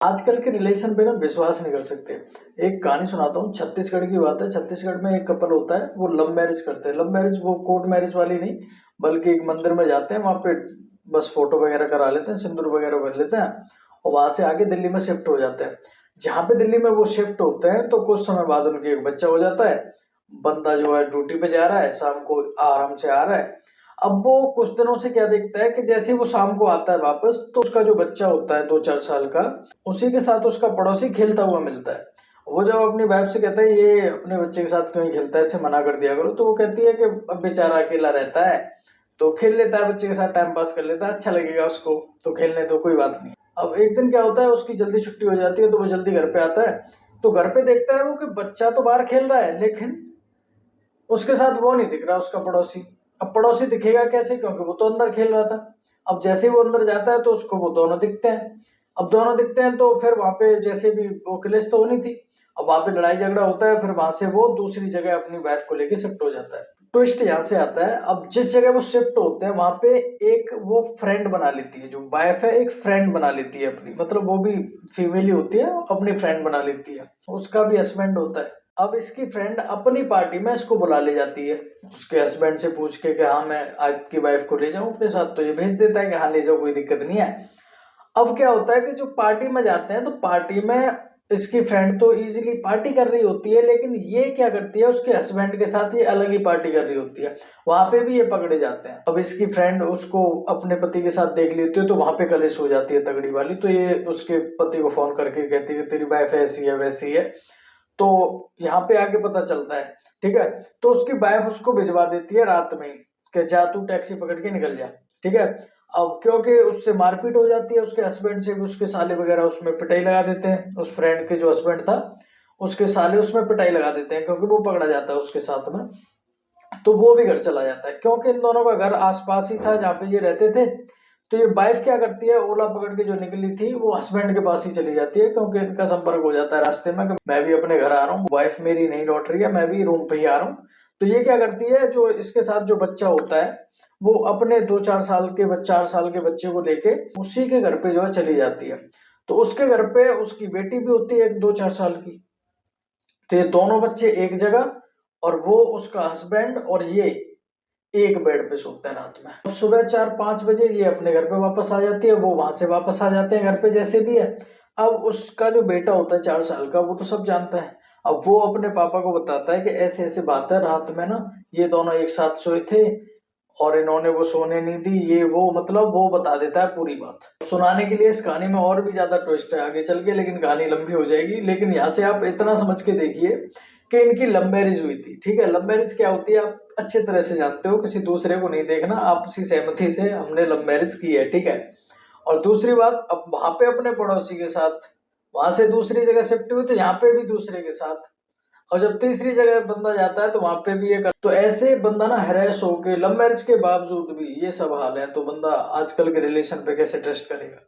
आजकल के रिलेशन पे ना विश्वास नहीं कर सकते। एक कहानी सुनाता हूँ, छत्तीसगढ़ की बात है। छत्तीसगढ़ में एक कपल होता है, वो लव मैरिज करते हैं। लव मैरिज वो कोर्ट मैरिज वाली नहीं, बल्कि एक मंदिर में जाते हैं, वहां पे बस फोटो वगैरह करा लेते हैं, सिंदूर वगैरह भर लेते हैं और वहां से आगे दिल्ली में शिफ्ट हो जाते हैं। जहाँ पे दिल्ली में वो शिफ्ट होते हैं तो कुछ समय बाद उनके एक बच्चा हो जाता है। बंदा जो है ड्यूटी पे जा रहा है, शाम को आराम से आ रहा है। अब वो कुछ दिनों से क्या देखता है कि जैसे ही वो शाम को आता है वापस, तो उसका जो बच्चा होता है 2-4 साल का, उसी के साथ उसका पड़ोसी खेलता हुआ मिलता है। वो जब अपनी वाइफ से कहता है ये अपने बच्चे के साथ क्यों ही खेलता है, इसे मना कर दिया करो, तो वो कहती है कि अब बेचारा अकेला रहता है तो खेल लेता है, बच्चे के साथ टाइम पास कर लेता है, अच्छा लगेगा उसको तो खेलने दो, कोई बात नहीं। अब एक दिन क्या होता है, उसकी जल्दी छुट्टी हो जाती है तो वो जल्दी घर पे आता है। तो घर पे देखता है वो कि बच्चा तो बाहर खेल रहा है, लेकिन उसके साथ वो नहीं दिख रहा, उसका पड़ोसी। अब पड़ोसी दिखेगा कैसे, क्योंकि वो तो अंदर खेल रहा था। अब जैसे ही वो अंदर जाता है तो उसको वो दोनों दिखते हैं। अब दोनों दिखते हैं तो फिर वहां पे जैसे भी वो क्लेश तो होनी थी। अब वहां पे लड़ाई झगड़ा होता है, फिर वहां से वो दूसरी जगह अपनी वाइफ को लेके शिफ्ट हो जाता है। ट्विस्ट यहाँ से आता है, अब जिस जगह वो शिफ्ट होते हैं वहां पे एक वो फ्रेंड बना लेती है, जो वाइफ है एक फ्रेंड बना लेती है अपनी, मतलब वो भी फीमेल ही होती है, अपनी फ्रेंड बना लेती है। उसका भी हस्बैंड होता है। अब इसकी फ्रेंड अपनी पार्टी में इसको बुला ले जाती है, उसके हस्बैंड से पूछ के कि हाँ मैं आपकी वाइफ को ले जाऊं अपने साथ, तो ये भेज देता है कि हाँ ले जाओ, कोई दिक्कत नहीं है। अब क्या होता है कि जो पार्टी में जाते हैं तो पार्टी में इसकी फ्रेंड तो इजीली पार्टी कर रही होती है, लेकिन ये क्या करती है, उसके हस्बैंड के साथ ये अलग ही पार्टी कर रही होती है। वहां पे भी ये पकड़े जाते हैं। अब इसकी फ्रेंड उसको अपने पति के साथ देख लेती है तो वहां पे कलेश हो जाती है तगड़ी वाली, तो ये उसके पति को फोन करके कहती है कि तेरी वाइफ ऐसी है वैसी है। तो यहाँ पे आके पता चलता है, ठीक है। तो उसकी वाइफ उसको भिजवा देती है रात में ही, कि जा तू टैक्सी पकड़ के निकल जा, ठीक है। अब क्योंकि उससे मारपीट हो जाती है उसके हस्बैंड से, उसके साले वगैरह उसमें पिटाई लगा देते हैं, उस फ्रेंड के जो हस्बैंड था उसके साले उसमें पिटाई लगा देते हैं, क्योंकि वो पकड़ा जाता है उसके साथ में। तो वो भी घर चला जाता है, क्योंकि इन दोनों का घर आसपास ही था जहाँ पे ये रहते थे। तो ये वाइफ क्या करती है, ओला पकड़ के जो निकली थी वो हस्बैंड के पास ही चली जाती है, क्योंकि इनका संपर्क हो जाता है रास्ते में कि मैं भी अपने घर आ रहा हूँ, वाइफ मेरी नहीं लौट रही है, मैं भी रूम पे ही आ रहा हूँ। तो ये क्या करती है, जो इसके साथ जो बच्चा होता है वो अपने 4 साल के बच्चे को लेके उसी के घर पे जो है चली जाती है। तो उसके घर पे उसकी बेटी भी होती है एक 2-4 साल की। तो ये दोनों बच्चे एक जगह, और वो उसका हस्बैंड और ये एक बेड पे सोते हैं रात में। तो सुबह 4-5 बजे ये अपने घर पे वापस आ जाती है, वो वहां से वापस आ जाते हैं घर पे जैसे भी है। अब उसका जो बेटा होता है 4 साल का, वो तो सब जानता है। अब वो अपने पापा को बताता है कि ऐसे ऐसे बात है, रात में ना ये दोनों एक साथ सोए थे और इन्होंने वो सोने नहीं दी, ये वो, मतलब वो बता देता है पूरी बात। सुनाने के लिए इस कहानी में और भी ज्यादा ट्विस्ट है आगे चल के, लेकिन कहानी लंबी हो जाएगी। लेकिन यहाँ से आप इतना समझ के देखिए कि इनकी लव मैरिज हुई थी, ठीक है। लव मैरिज क्या होती है आप अच्छे तरह से जानते हो, किसी दूसरे को नहीं देखना, आपसी सहमति से हमने लव मैरिज की है, ठीक है। और दूसरी बात, अब वहां पे अपने पड़ोसी के साथ, वहां से दूसरी जगह शिफ्ट हुई तो यहाँ पे भी दूसरे के साथ, और जब तीसरी जगह बंदा जाता है तो वहां पे भी ये कर, तो ऐसे बंदा ना हैरेस होके लव मैरिज के बावजूद भी ये सब हाल है, तो बंदा आजकल के रिलेशन पे कैसे ट्रस्ट करेगा।